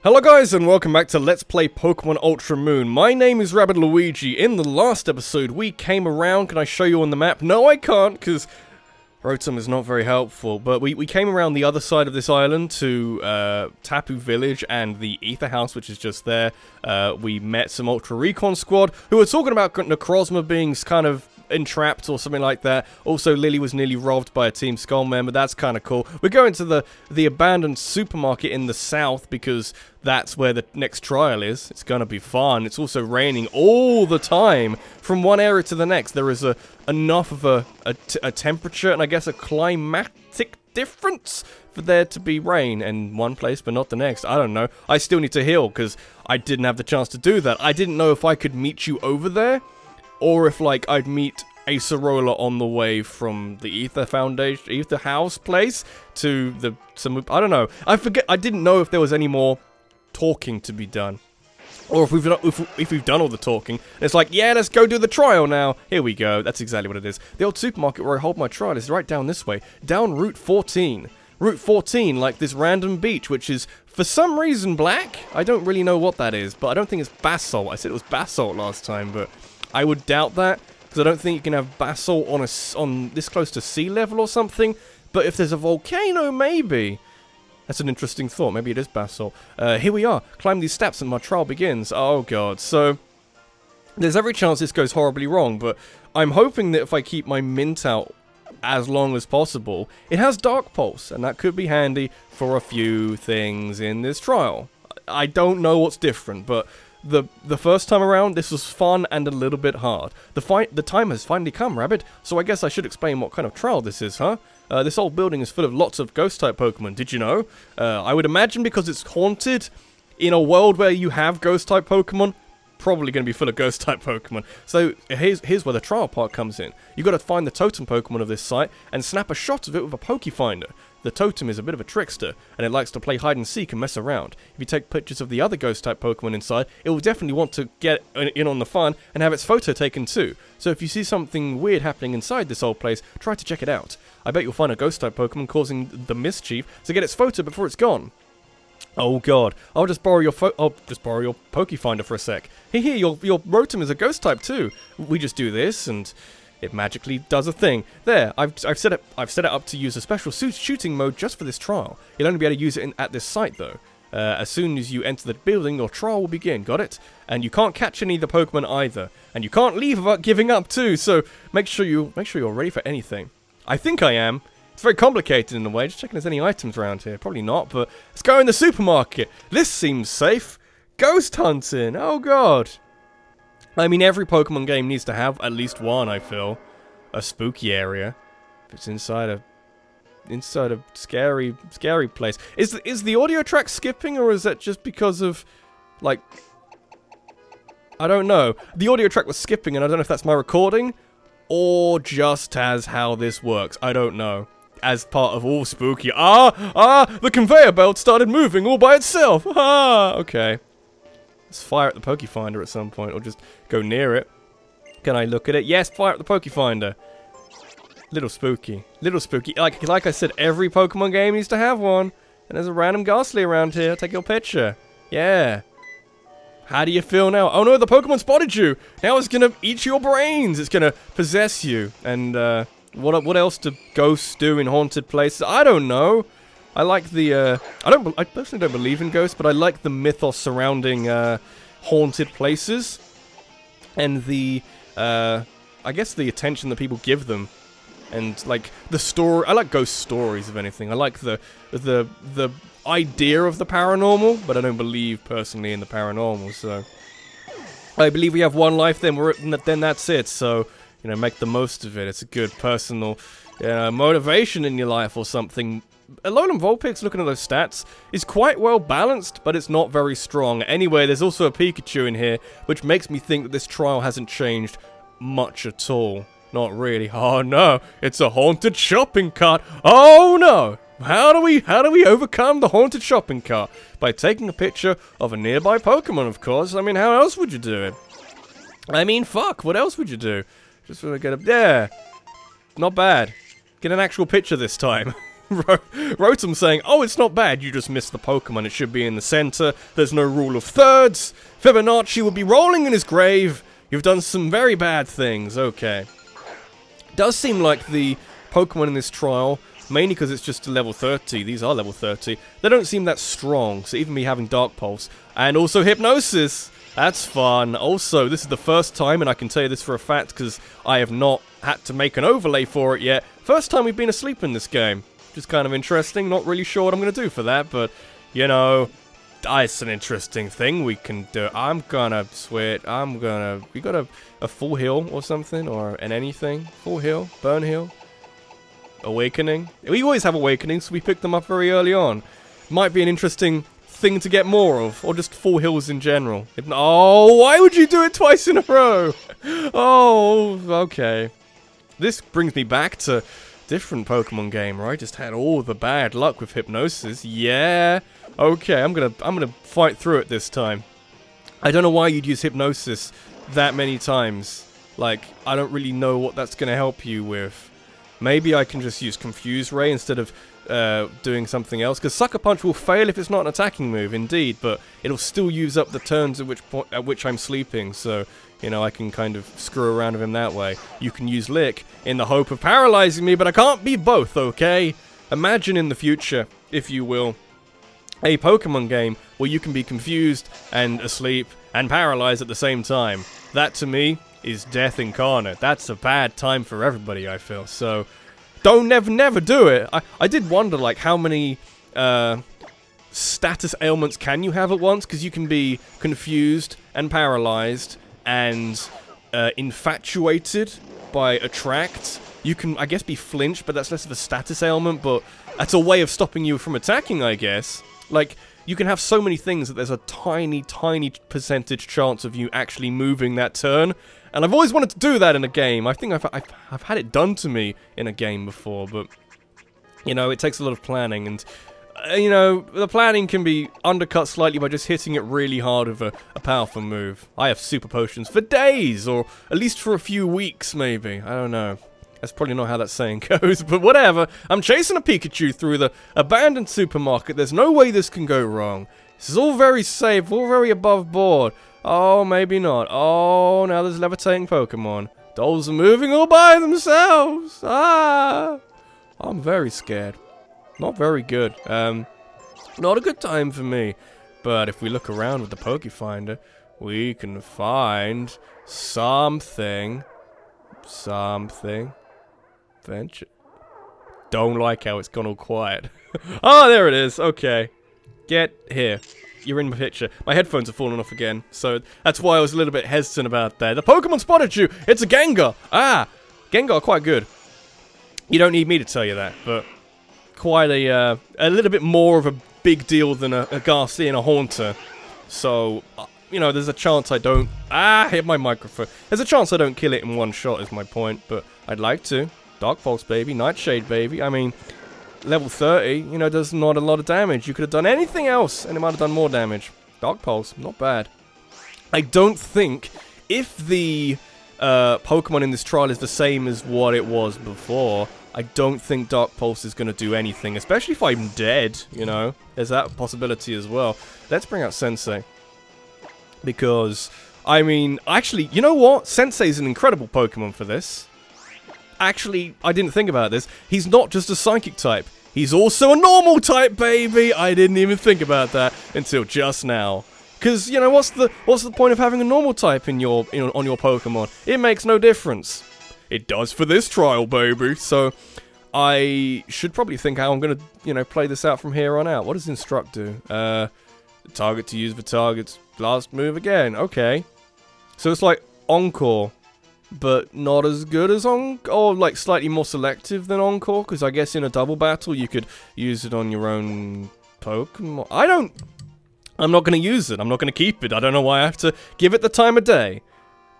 Hello guys and welcome back to Let's Play Pokemon Ultra Moon. My name is Rabbit Luigi. In the last episode we came around, can I show you on the map? No I can't because Rotom is not very helpful, but we came around the other side of this island to Tapu Village and the Ether House, which is just there. We met some Ultra Recon Squad who were talking about Necrozma being kind of entrapped or something like that. Also, Lily was nearly robbed by a Team Skull member. That's kind of cool. We're going to the abandoned supermarket in the south because that's where the next trial is. It's gonna be fun. It's also raining all the time from one area to the next. There is enough of a temperature and I guess a climatic difference for there to be rain in one place but not the next. I don't know. I still need to heal because I didn't have the chance to do that. I didn't know if I could meet you over there or if, like, I'd meet a Acerola on the way from the Ether House place to I don't know. I forget. I didn't know if there was any more talking to be done, or if we've done all the talking. It's like, yeah, let's go do the trial now. Here we go. That's exactly what it is. The old supermarket where I hold my trial is right down this way, down Route 14. Route 14, like this random beach, which is for some reason black. I don't really know what that is, but I don't think it's basalt. I said it was basalt last time, but I would doubt that, because I don't think you can have basalt on this close to sea level or something. But if there's a volcano, maybe. That's an interesting thought. Maybe it is basalt. Here we are. Climb these steps and my trial begins. Oh god. So there's every chance this goes horribly wrong, but I'm hoping that if I keep my mint out as long as possible, it has Dark Pulse, and that could be handy for a few things in this trial. I don't know what's different, but the first time around, this was fun and a little bit hard. The time has finally come, Rabbit, so I guess I should explain what kind of trial this is, huh? This old building is full of lots of Ghost-type Pokemon, did you know? I would imagine because it's haunted, in a world where you have Ghost-type Pokemon, probably going to be full of Ghost-type Pokemon. So here's where the trial part comes in. You've got to find the totem Pokemon of this site and snap a shot of it with a Pokefinder. The totem is a bit of a trickster, and it likes to play hide-and-seek and mess around. If you take pictures of the other Ghost-type Pokemon inside, it will definitely want to get in on the fun and have its photo taken too. So if you see something weird happening inside this old place, try to check it out. I bet you'll find a Ghost-type Pokemon causing the mischief, so get its photo before it's gone. Oh god, I'll just borrow your Pokefinder for a sec. Here, your Rotom is a Ghost-type too. We just do this, and it magically does a thing. There, I've set it up to use a special shooting mode just for this trial. You'll only be able to use it at this site though. As soon as you enter the building, your trial will begin. Got it? And you can't catch any of the Pokemon either, and you can't leave without giving up too. So make sure you're ready for anything. I think I am. It's very complicated in a way. Just checking if there's any items around here. Probably not, but let's go in the supermarket. This seems safe. Ghost hunting. Oh god. I mean, every Pokemon game needs to have at least one, I feel. A spooky area. If it's inside a scary place. Is the audio track skipping, or is that just because of, like, I don't know. The audio track was skipping, and I don't know if that's my recording, or just as how this works. I don't know. As part of all spooky. The conveyor belt started moving all by itself. Okay. Let's fire at the Pokefinder at some point, or just go near it. Can I look at it? Yes, fire at the Pokefinder. Little spooky. Little spooky. Like I said, every Pokemon game needs to have one. And there's a random Ghastly around here. Take your picture. Yeah. How do you feel now? Oh no, the Pokemon spotted you! Now it's gonna eat your brains! It's gonna possess you. And, what else do ghosts do in haunted places? I don't know. I like the, I personally don't believe in ghosts, but I like the mythos surrounding, haunted places. And the, I guess the attention that people give them. And, like, the story, I like ghost stories, if anything. I like the idea of the paranormal, but I don't believe, personally, in the paranormal, so. I believe we have one life, then that's it, so, you know, make the most of it. It's a good personal, motivation in your life or something. Alolan Vulpix, looking at those stats, is quite well balanced, but it's not very strong. Anyway, there's also a Pikachu in here, which makes me think that this trial hasn't changed much at all. Not really. Oh no, it's a haunted shopping cart. Oh no! How do we overcome the haunted shopping cart? By taking a picture of a nearby Pokemon, of course. I mean, how else would you do it? I mean, fuck, what else would you do? Just want to get up there. Not bad. Get an actual picture this time. Rotom saying, oh, it's not bad, you just missed the Pokemon, it should be in the center, there's no rule of thirds, Fibonacci would be rolling in his grave, you've done some very bad things, okay. Does seem like the Pokemon in this trial, mainly because it's just to level 30, these are level 30, they don't seem that strong, so even me having Dark Pulse, and also Hypnosis, that's fun. Also, this is the first time, and I can tell you this for a fact because I have not had to make an overlay for it yet, first time we've been asleep in this game, which is kind of interesting, not really sure what I'm going to do for that, but, you know, it's an interesting thing we can do. I'm gonna switch, we got a full heal or something, or an anything, full heal, burn heal, awakening, we always have awakenings, so we picked them up very early on, might be an interesting thing to get more of, or just full heals in general. Oh, why would you do it twice in a row? Oh, okay. This brings me back to different Pokemon game where I just had all the bad luck with Hypnosis. Yeah. Okay, I'm gonna fight through it this time. I don't know why you'd use Hypnosis that many times. Like, I don't really know what that's gonna help you with. Maybe I can just use Confuse Ray instead of doing something else, because Sucker Punch will fail if it's not an attacking move, indeed, but it'll still use up the turns at which I'm sleeping, so, you know, I can kind of screw around with him that way. You can use Lick in the hope of paralyzing me, but I can't be both, okay? Imagine in the future, if you will, a Pokemon game where you can be confused and asleep and paralyzed at the same time. That, to me, is death incarnate. That's a bad time for everybody, I feel, so don't never do it. I did wonder, like, how many status ailments can you have at once? Because you can be confused and paralyzed and infatuated by attract. You can, I guess, be flinched, but that's less of a status ailment, but that's a way of stopping you from attacking, I guess. Like, you can have so many things that there's a tiny percentage chance of you actually moving that turn. And I've always wanted to do that in a game. I think I've had it done to me in a game before, but, you know, it takes a lot of planning, and, you know, the planning can be undercut slightly by just hitting it really hard with a powerful move. I have super potions for days, or at least for a few weeks, maybe. I don't know. That's probably not how that saying goes, but whatever. I'm chasing a Pikachu through the abandoned supermarket. There's no way this can go wrong. This is all very safe, all very above board. Oh, maybe not. Oh, now there's levitating Pokemon. Dolls are moving all by themselves. Ah! I'm very scared. Not very good. Not a good time for me. But if we look around with the Pokefinder, we can find something. Venture. Don't like how it's gone all quiet. Oh, there it is. Okay. Get here. You're in my picture. My headphones are falling off again, so that's why I was a little bit hesitant about that. The Pokemon spotted you! It's a Gengar! Ah! Gengar are quite good. You don't need me to tell you that, but quite a little bit more of a big deal than a Garcia and a Haunter. So, you know, there's a chance I don't... Ah! Hit my microphone. There's a chance I don't kill it in one shot is my point, but I'd like to. Dark Pulse, baby. Nightshade, baby. I mean... Level 30, you know, does not a lot of damage. You could have done anything else, and it might have done more damage. Dark Pulse, not bad. I don't think, if the Pokemon in this trial is the same as what it was before, I don't think Dark Pulse is going to do anything, especially if I'm dead, you know. There's that possibility as well. Let's bring out Sensei. Because, I mean, actually, you know what? Sensei's an incredible Pokemon for this. Actually, I didn't think about this. He's not just a psychic type. He's also a normal type, baby! I didn't even think about that until just now. Because, you know, what's the point of having a normal type on your Pokemon? It makes no difference. It does for this trial, baby. So, I should probably think how I'm going to, you know, play this out from here on out. What does Instruct do? Target to use the target's last move again. Okay. So it's like Encore, but not as good as Encore, or like slightly more selective than Encore, because I guess in a double battle you could use it on your own Pokemon. I'm not going to use it. I'm not going to keep it. I don't know why I have to give it the time of day.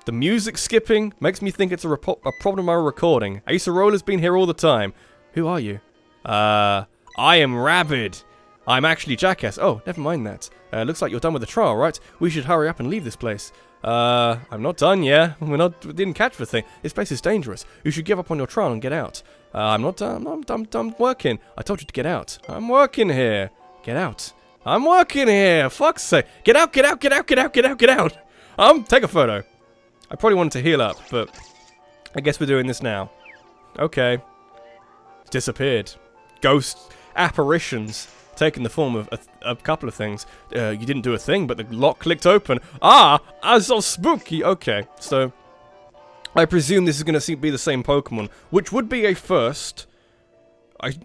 The music skipping makes me think it's a problem in my recording. Acerolla's been here all the time. Who are you? I am Rabid. I'm actually Jackass. Oh, never mind that. Looks like you're done with the trial, right? We should hurry up and leave this place. I'm not done yet. We didn't catch the thing. This place is dangerous. You should give up on your trial and get out. I'm not done. I'm working. I told you to get out. I'm working here. Get out. I'm working here. Fuck's sake. Get out, get out, get out, get out, get out, get out. Take a photo. I probably wanted to heal up, but I guess we're doing this now. Okay. Disappeared. Ghost apparitions. Taking the form of a couple of things. You didn't do a thing, but the lock clicked open. Ah! So spooky! Okay, so I presume this is going to be the same Pokemon, which would be a first.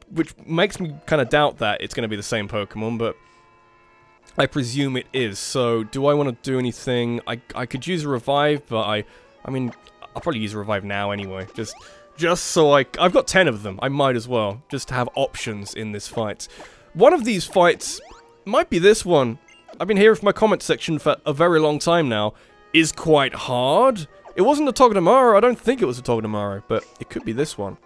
Which makes me kind of doubt that it's going to be the same Pokemon, but I presume it is. So, do I want to do anything? I could use a revive, but I mean, I'll probably use a revive now anyway. Just so I've got 10 of them. I might as well, just to have options in this fight. One of these fights might be this one. I've been hearing from my comment section for a very long time now. Is quite hard. It wasn't a Togedemaru. I don't think it was a Togedemaru, but it could be this one.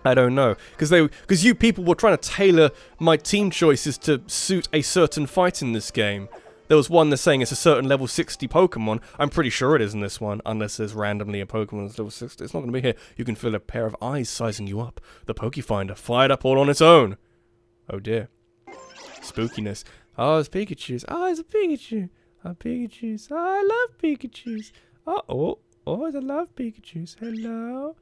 I don't know, because you people were trying to tailor my team choices to suit a certain fight in this game. There was one that's saying it's a certain level 60 Pokemon. I'm pretty sure it is in this one, unless there's randomly a Pokemon that's level 60. It's not going to be here. You can feel a pair of eyes sizing you up. The Pokefinder fired up all on its own. Oh dear. Spookiness. Oh, it's Pikachu's. Oh, it's a Pikachu. Oh, Pikachu's. Oh, I love Pikachu's. Oh, I love Pikachu's. Hello.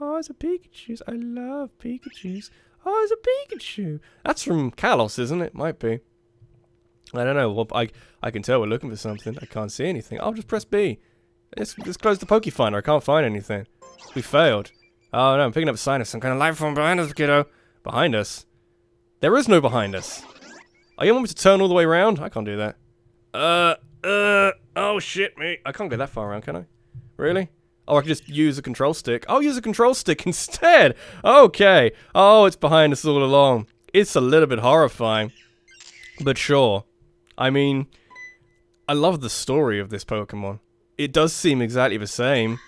Oh, it's a Pikachu's. I love Pikachu's. Oh, it's a Pikachu. That's from Kalos, isn't it? Might be. I don't know. Well, I can tell we're looking for something. I can't see anything. I'll just press B. Let's close the Pokefinder. I can't find anything. We failed. Oh, no. I'm picking up a sign of some kind of life form behind us, kiddo. Behind us? There is no behind us. Are you want me to turn all the way around? I can't do that. Oh shit, me. I can't go that far around, can I? Really? Oh, I can just use a control stick. I'll use a control stick instead. Okay. Oh, it's behind us all along. It's a little bit horrifying. But sure. I mean, I love the story of this Pokemon. It does seem exactly the same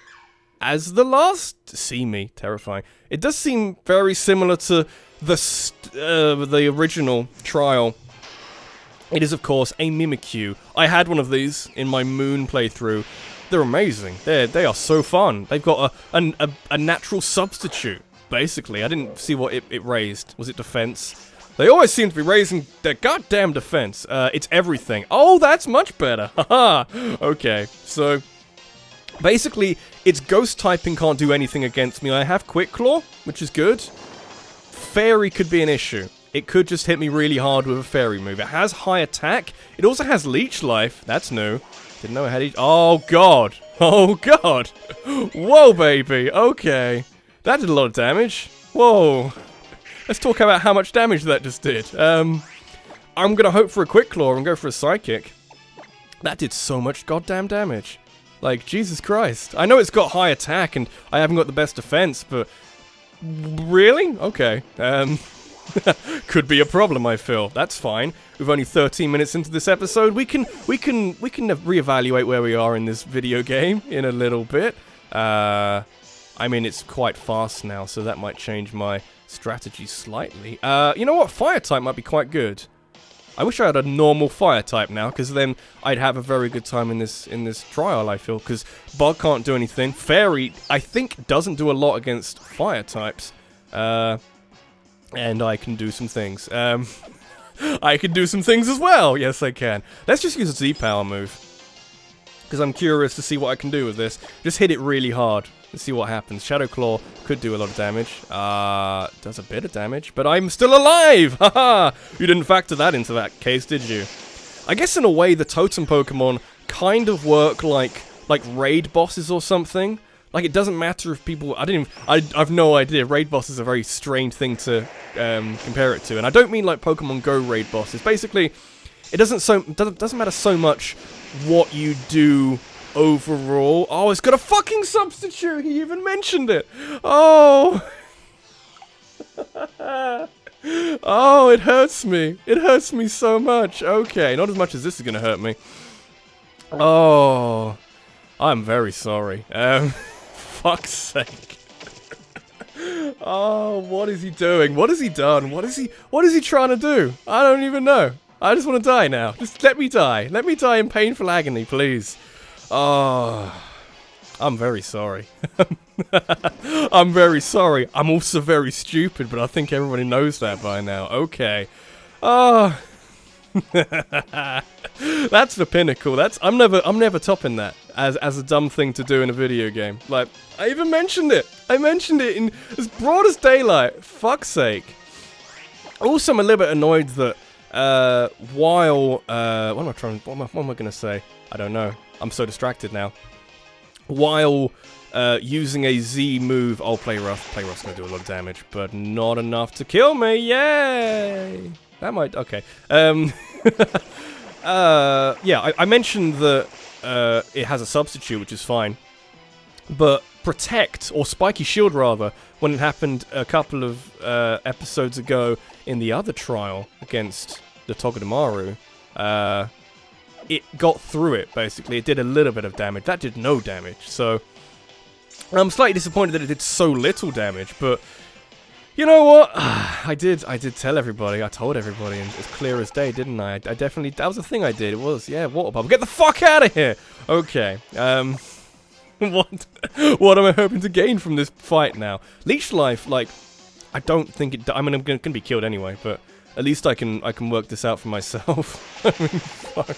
as the last. See me, terrifying. It does seem very similar to the original trial. It is, of course, a Mimikyu. I had one of these in my Moon playthrough. They're amazing. They are so fun. They've got a natural substitute, basically. I didn't see what it raised. Was it defense? They always seem to be raising their goddamn defense. It's everything. Oh, that's much better. Haha. Okay, so basically, its ghost typing can't do anything against me. I have Quick Claw, which is good. Fairy could be an issue. It could just hit me really hard with a fairy move. It has high attack. It also has leech life. That's new. Didn't know it had Oh, God. Oh, God. Whoa, baby. Okay. That did a lot of damage. Whoa. Let's talk about how much damage that just did. I'm going to hope for a Quick Claw and go for a Psychic. That did so much goddamn damage. Like, Jesus Christ. I know it's got high attack and I haven't got the best defense, but... Really? Okay. Could be a problem, I feel. That's fine. We've only 13 minutes into this episode. We can reevaluate where we are in this video game in a little bit. I mean, it's quite fast now, so that might change my strategy slightly. You know what? Fire type might be quite good. I wish I had a normal fire type now, because then I'd have a very good time in this trial, I feel, because Bug can't do anything. Fairy, I think, doesn't do a lot against fire types. And I can do some things. I can do some things as well. Yes, I can. Let's just use a Z-Power move. Because I'm curious to see what I can do with this. Just hit it really hard. Let's see what happens. Shadow Claw could do a lot of damage. Does a bit of damage. But I'm still alive! Haha! You didn't factor that into that case, did you? I guess in a way, the Totem Pokemon kind of work like raid bosses or something. Like, it doesn't matter if people... I've no idea. Raid bosses are a very strange thing to compare it to. And I don't mean like Pokemon Go raid bosses. Basically, it doesn't matter so much what you do overall. Oh, it's got a fucking substitute! He even mentioned it! Oh! Oh, it hurts me. It hurts me so much. Okay, not as much as this is gonna hurt me. Oh... I'm very sorry. Fuck's sake. Oh, what is he doing? What has he done? What is he trying to do? I don't even know. I just want to die now. Just let me die. Let me die in painful agony, please. Oh, I'm very sorry. I'm very sorry. I'm also very stupid, but I think everybody knows that by now. Okay. Oh. That's the pinnacle. I'm never topping that as a dumb thing to do in a video game. Like, I even mentioned it. I mentioned it in as broad as daylight. Fuck's sake. Also, I'm a little bit annoyed that while what am I gonna say? I don't know. I'm so distracted now. While using a Z move, I'll play rough. Play rough's gonna do a lot of damage, but not enough to kill me. Yay! That might, okay. Yeah, I mentioned that it has a substitute, which is fine. But Protect, or Spiky Shield rather, when it happened a couple of episodes ago in the other trial against the Togedemaru, it got through it, basically. It did a little bit of damage. That did no damage, so I'm slightly disappointed that it did so little damage, but you know what? I did tell everybody. I told everybody, and it's clear as day, didn't I? I definitely, that was the thing I did. It was, yeah, water bubble. Get the fuck out of here! Okay, what am I hoping to gain from this fight now? Leech life, like, I don't think it, I mean, I'm gonna be killed anyway, but at least I can work this out for myself. I mean, fuck.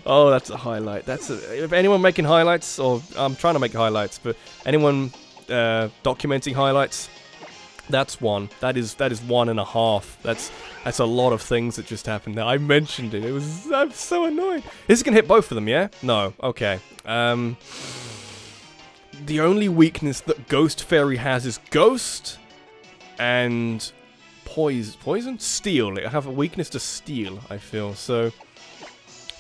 Oh, that's a highlight. If anyone making highlights, or I'm trying to make highlights, but anyone documenting highlights, that's one. That is 1.5. That's a lot of things that just happened there. I mentioned it. I'm so annoyed. This is gonna hit both of them, yeah? No. Okay. The only weakness that Ghost Fairy has is Ghost and poison? Steel. I have a weakness to steel, I feel. So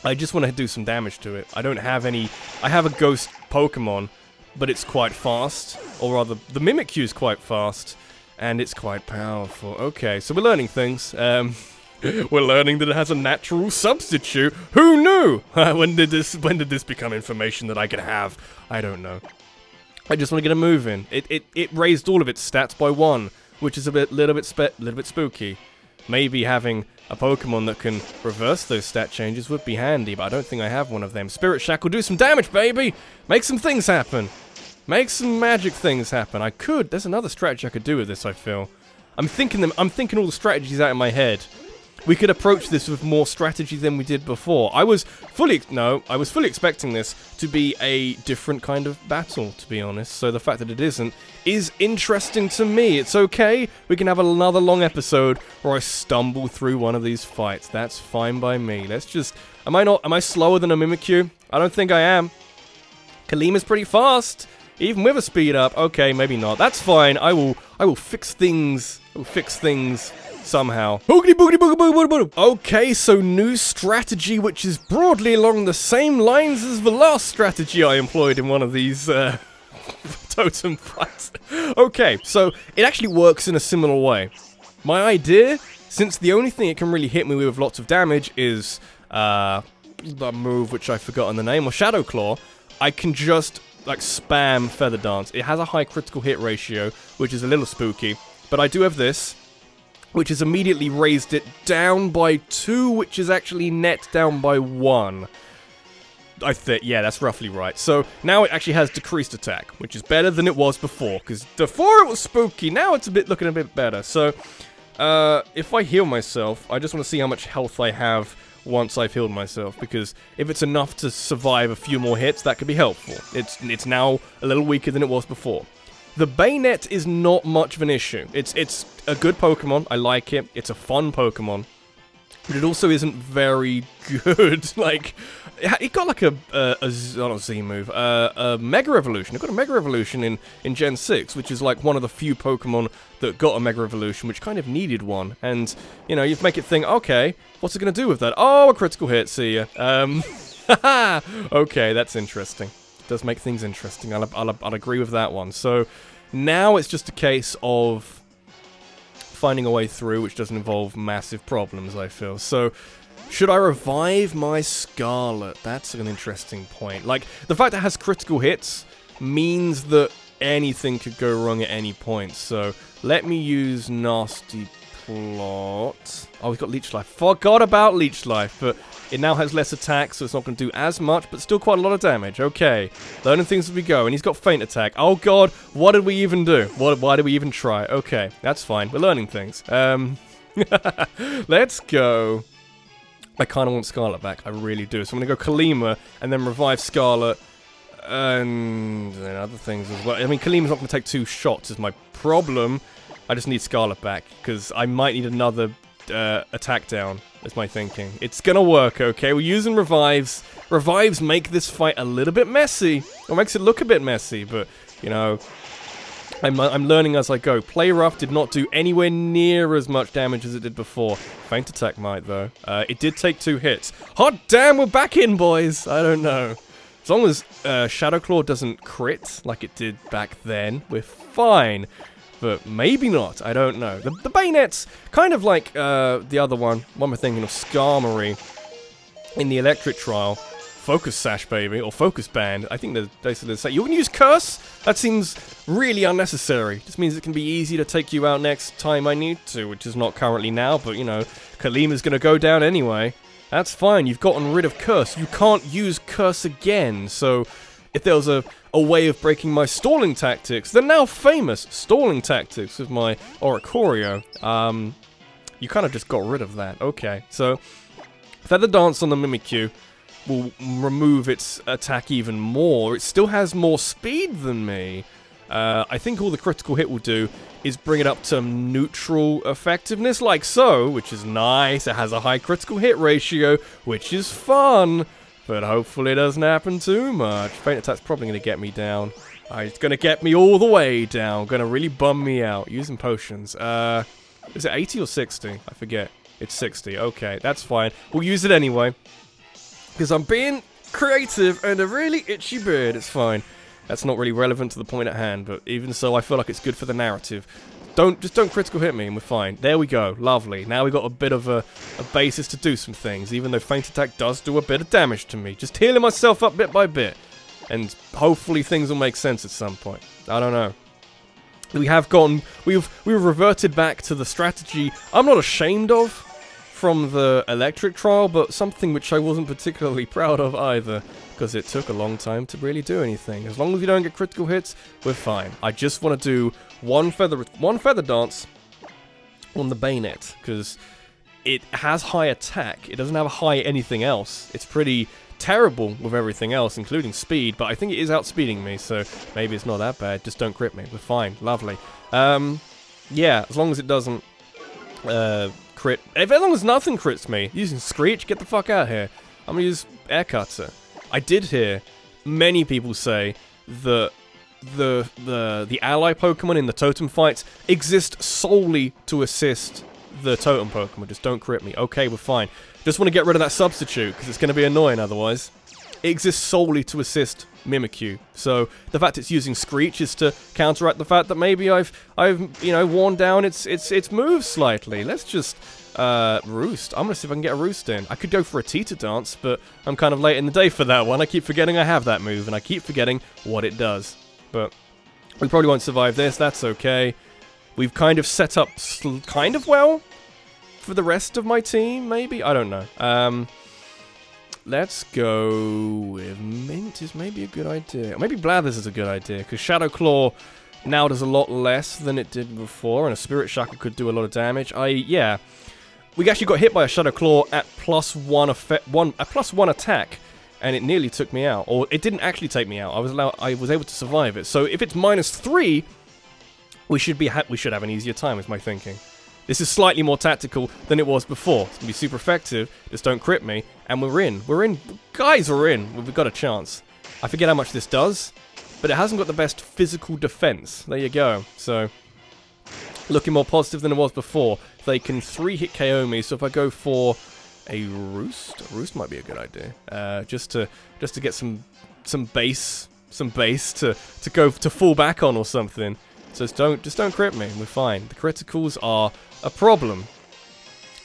I just want to do some damage to it. I don't have any. I have a ghost Pokemon, but it's quite fast, or rather, the Mimikyu is quite fast, and it's quite powerful. Okay, so we're learning things. We're learning that it has a natural substitute. Who knew? When did this become information that I could have? I don't know. I just want to get a move in. It raised all of its stats by 1, which is a little bit spooky. Maybe having a Pokemon that can reverse those stat changes would be handy, but I don't think I have one of them. Spirit Shackle, do some damage, baby! Make some things happen! Make some magic things happen. There's another strategy I could do with this, I feel. I'm thinking all the strategies out in my head. We could approach this with more strategy than we did before. I was fully expecting this to be a different kind of battle, to be honest. So the fact that it isn't is interesting to me. It's okay. We can have another long episode where I stumble through one of these fights. That's fine by me. Let's just... Am I slower than a Mimikyu? I don't think I am. Kalima's pretty fast, even with a speed up. Okay, maybe not. That's fine. I will fix things. I will fix things somehow. Okay, so new strategy, which is broadly along the same lines as the last strategy I employed in one of these totem fights. Okay, so it actually works in a similar way. My idea, since the only thing it can really hit me with lots of damage is the move which I've forgotten the name, or Shadow Claw, I can just like spam Feather Dance. It has a high critical hit ratio, which is a little spooky, but I do have this, which has immediately raised it down by 2, which is actually net down by 1. I think, yeah, that's roughly right. So now it actually has decreased attack, which is better than it was before, because before it was spooky, now it's looking a bit better. So if I heal myself, I just want to see how much health I have once I've healed myself, because if it's enough to survive a few more hits, that could be helpful. It's now a little weaker than it was before. The Bayonet is not much of an issue. It's a good Pokemon. I like it. It's a fun Pokemon. But it also isn't very good. Like, it got like a Z move. A Mega Evolution. It got a Mega Evolution in Gen 6, which is like one of the few Pokemon that got a Mega Evolution, which kind of needed one. And, you know, you make it think, okay, what's it going to do with that? Oh, a critical hit, see ya. Okay, that's interesting. Does make things interesting. I'll agree with that one. So now it's just a case of finding a way through, which doesn't involve massive problems, I feel. So should I revive my Scarlet? That's an interesting point. Like, the fact that it has critical hits means that anything could go wrong at any point. So let me use Nasty Plot. Oh, we've got Leech Life. Forgot about Leech Life, but it now has less attack, so it's not going to do as much, but still quite a lot of damage. Okay, learning things as we go, and he's got Feint Attack. Oh god, what did we even do? Why did we even try? Okay, that's fine. We're learning things. Let's go. I kind of want Scarlet back. I really do. So I'm going to go Kalima, and then revive Scarlet, and then other things as well. I mean, Kalima's not going to take 2 shots is my problem. I just need Scarlet back, because I might need another attack down, is my thinking. It's gonna work, okay? We're using revives. Revives make this fight a little bit messy. Or makes it look a bit messy, but, you know, I'm learning as I go. Play Rough did not do anywhere near as much damage as it did before. Feint Attack might, though. It did take 2 hits. Hot damn, we're back in, boys! I don't know. As long as Shadow Claw doesn't crit like it did back then, we're fine. But maybe not, I don't know. The Bayonet's kind of like the other one. What am I thinking of? Skarmory in the Electric Trial. Focus Sash, baby, or Focus Band. I think they're basically the same. You can use Curse? That seems really unnecessary. Just means it can be easy to take you out next time I need to, which is not currently now, but, you know, Kalima's gonna go down anyway. That's fine, you've gotten rid of Curse. You can't use Curse again, so if there was a way of breaking my stalling tactics, the now famous stalling tactics with my Oricorio, you kind of just got rid of that. Okay, so Feather Dance on the Mimikyu will remove its attack even more. It still has more speed than me. I think all the critical hit will do is bring it up to neutral effectiveness, like so, which is nice. It has a high critical hit ratio, which is fun. But hopefully it doesn't happen too much. Feint Attack's probably going to get me down. It's going to get me all the way down. Going to really bum me out. Using potions. Is it 80 or 60? I forget. It's 60. Okay, that's fine. We'll use it anyway. Because I'm being creative and a really itchy bird. It's fine. That's not really relevant to the point at hand. But even so, I feel like it's good for the narrative. Just don't critical hit me and we're fine. There we go. Lovely. Now we got a bit of a basis to do some things, even though Feint Attack does do a bit of damage to me. Just healing myself up bit by bit. And hopefully things will make sense at some point. I don't know. We've reverted back to the strategy I'm not ashamed of from the Electric Trial, but something which I wasn't particularly proud of either. Because it took a long time to really do anything. As long as you don't get critical hits, we're fine. I just want to do one feather dance on the Bayonet, because it has high attack. It doesn't have a high anything else. It's pretty terrible with everything else, including speed, but I think it is outspeeding me, so maybe it's not that bad. Just don't crit me. We're fine. Lovely. Yeah, as long as it doesn't crit. As long as nothing crits me. Using Screech, get the fuck out of here. I'm gonna use Air Cutter. I did hear many people say that the ally Pokemon in the Totem fights exist solely to assist the Totem Pokemon. Just don't crit me. Okay, we're fine. Just want to get rid of that substitute, because it's going to be annoying otherwise. It exists solely to assist Mimikyu. So the fact it's using Screech is to counteract the fact that maybe I've worn down its moves slightly. Let's just Roost. I'm gonna see if I can get a Roost in. I could go for a Tita Dance, but I'm kind of late in the day for that one. I keep forgetting I have that move, and I keep forgetting what it does. But we probably won't survive this. That's okay. We've kind of set up kind of well for the rest of my team, maybe? I don't know. Let's go with Mint is maybe a good idea. Or maybe Blathers is a good idea, because Shadow Claw now does a lot less than it did before, and a Spirit Shackle could do a lot of damage. Yeah. We actually got hit by a Shadow Claw at +1 attack, and it nearly took me out. Or it didn't actually take me out. I was able to survive it. So if it's -3, we should have an easier time, is my thinking. This is slightly more tactical than it was before. It's gonna be super effective. Just don't crit me, and we're in. We're in. Guys, we're in. We've got a chance. I forget how much this does, but it hasn't got the best physical defense. There you go. So looking more positive than it was before. They can 3-hit KO me, so if I go for a Roost might be a good idea. Just to get some base to go to fall back on or something. So just don't crit me. We're fine. The criticals are a problem,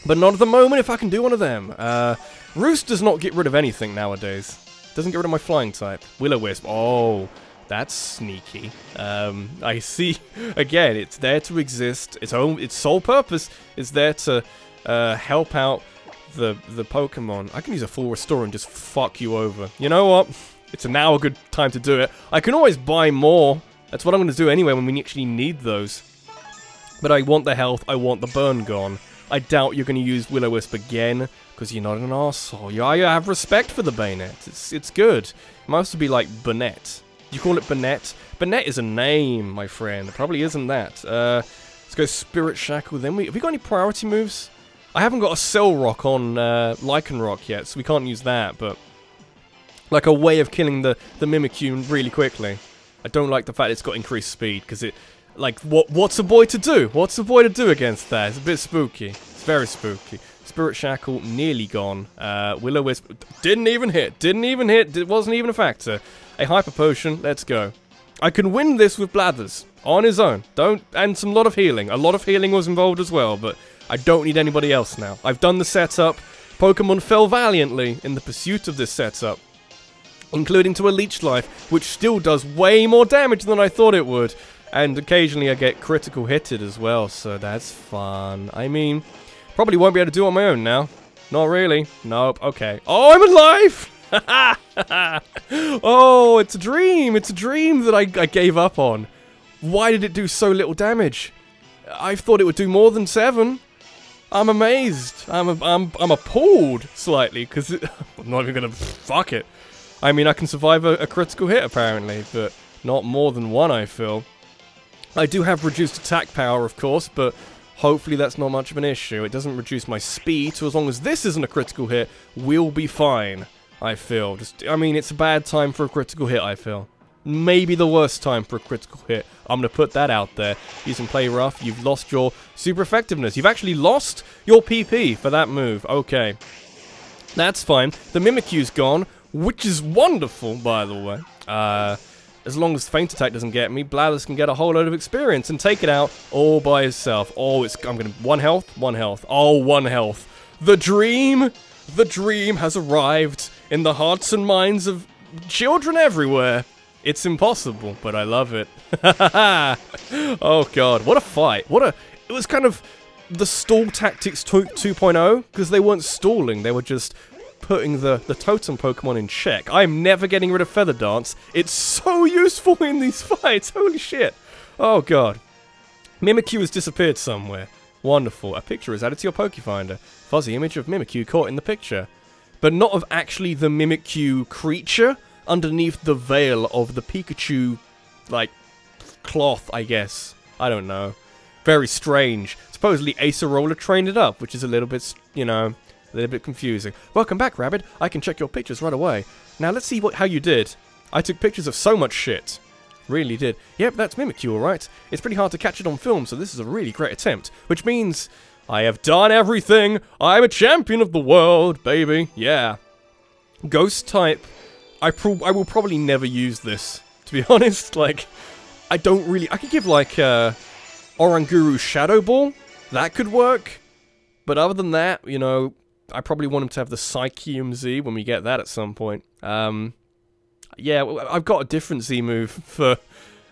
but not at the moment. If I can do one of them, Roost does not get rid of anything nowadays. Doesn't get rid of my flying type. Will-O-Wisp. Oh, That's sneaky. I see. Again, it's there to exist. Its sole purpose is there to help out the Pokemon. I can use a full restore and just fuck you over. You know what? It's now a good time to do it. I can always buy more. That's what I'm going to do anyway when we actually need those. But I want the health. I want the burn gone. I doubt you're going to use Will-O-Wisp again because you're not an arsehole. I have respect for the Bayonet. It's good. It might also be like Burnett. Do you call it Burnett? Burnett is a name, my friend. It probably isn't that. Let's go Spirit Shackle. Then have we got any priority moves? I haven't got a Cell Rock on Lycanroc yet, so we can't use that. But like a way of killing the Mimikyu really quickly. I don't like the fact it's got increased speed because it, like, what's a boy to do? What's a boy to do against that? It's a bit spooky. It's very spooky. Spirit Shackle nearly gone. Will-O-Wisp didn't even hit. Didn't even hit. It wasn't even a factor. A Hyper Potion, let's go. I can win this with Blathers, on his own. And some lot of healing. A lot of healing was involved as well, but I don't need anybody else now. I've done the setup. Pokemon fell valiantly in the pursuit of this setup, including to a Leech Life, which still does way more damage than I thought it would. And occasionally I get critical hitted as well, so that's fun. I mean, probably won't be able to do it on my own now. Not really. Nope, okay. Oh, I'm alive! Oh, it's a dream. It's a dream that I gave up on. Why did it do so little damage? I thought it would do more than 7. I'm amazed. I'm appalled slightly because I'm not even gonna fuck it. I mean, I can survive a critical hit apparently, but not more than 1. I feel. I do have reduced attack power, of course, but hopefully that's not much of an issue. It doesn't reduce my speed, so as long as this isn't a critical hit, we'll be fine. I feel. I mean, it's a bad time for a critical hit, I feel. Maybe the worst time for a critical hit. I'm going to put that out there. Using Play Rough, you've lost your super effectiveness. You've actually lost your PP for that move. Okay. That's fine. The Mimikyu's gone, which is wonderful, by the way. As long as Feint Attack doesn't get me, Blathers can get a whole load of experience and take it out all by himself. Oh, I'm going to... 1 health? 1 health. Oh, 1 health. The dream! The dream has arrived in the hearts and minds of children everywhere. It's impossible, but I love it. Oh god, what a fight. It was kind of the stall tactics 2.0, because they weren't stalling, they were just putting the totem Pokemon in check. I'm never getting rid of Feather Dance. It's so useful in these fights, holy shit. Oh god. Mimikyu has disappeared somewhere. Wonderful. A picture is added to your Pokefinder. Fuzzy image of Mimikyu caught in the picture. But not of actually the Mimikyu creature underneath the veil of the Pikachu, like, cloth, I guess. I don't know. Very strange. Supposedly Acerola trained it up, which is a little bit, you know, a little bit confusing. Welcome back, Rabbit. I can check your pictures right away. Now let's see how you did. I took pictures of so much shit. Really did. Yep, that's Mimikyu, alright. It's pretty hard to catch it on film, so this is a really great attempt. Which means I have done everything. I'm a champion of the world, baby. Yeah. Ghost type. I will probably never use this, to be honest. Like, I don't really... I could give, like, Oranguru Shadow Ball. That could work. But other than that, you know, I probably want him to have the Psychium Z when we get that at some point. Yeah, I've got a different Z move for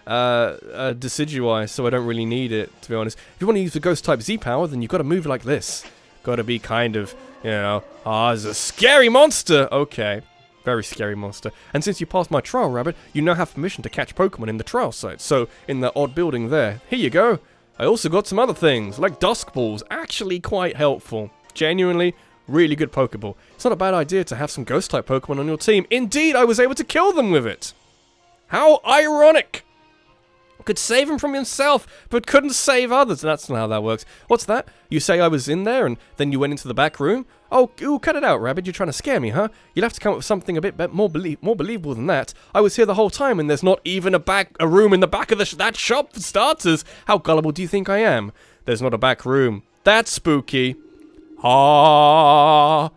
Decidueye, so I don't really need it, to be honest. If you want to use the Ghost-type Z-Power, then you've got to move like this. Got to be kind of, you know, it's a scary monster! Okay, very scary monster. And since you passed my trial, Rabbit, you now have permission to catch Pokemon in the trial site, so in the odd building there. Here you go. I also got some other things, like Dusk Balls, actually quite helpful. Genuinely, really good Pokeball. It's not a bad idea to have some Ghost-type Pokemon on your team. Indeed, I was able to kill them with it! How ironic! Could save him from himself, but couldn't save others. That's not how that works. What's that? You say I was in there, and then you went into the back room? Oh, ooh, cut it out, Rabbit. You're trying to scare me, huh? You'll have to come up with something a bit more believable than that. I was here the whole time, and there's not even a room in the back of that shop for starters. How gullible do you think I am? There's not a back room. That's spooky. I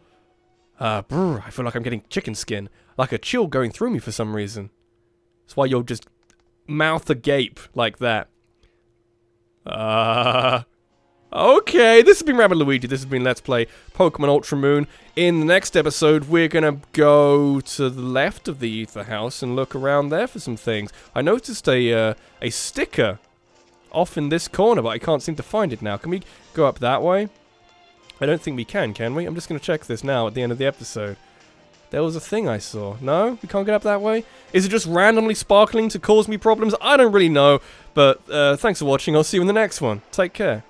feel like I'm getting chicken skin. Like a chill going through me for some reason. That's why you'll just mouth agape like that. Okay, this has been Rabbit Luigi. This has been Let's Play Pokemon Ultra Moon. In the next episode, we're gonna go to the left of the Ether House and look around there for some things. I noticed a sticker off in this corner, but I can't seem to find it now. Can we go up that way? I don't think we can we? I'm just gonna check this now at the end of the episode. There was a thing I saw. No? We can't get up that way? Is it just randomly sparkling to cause me problems? I don't really know, but thanks for watching. I'll see you in the next one. Take care.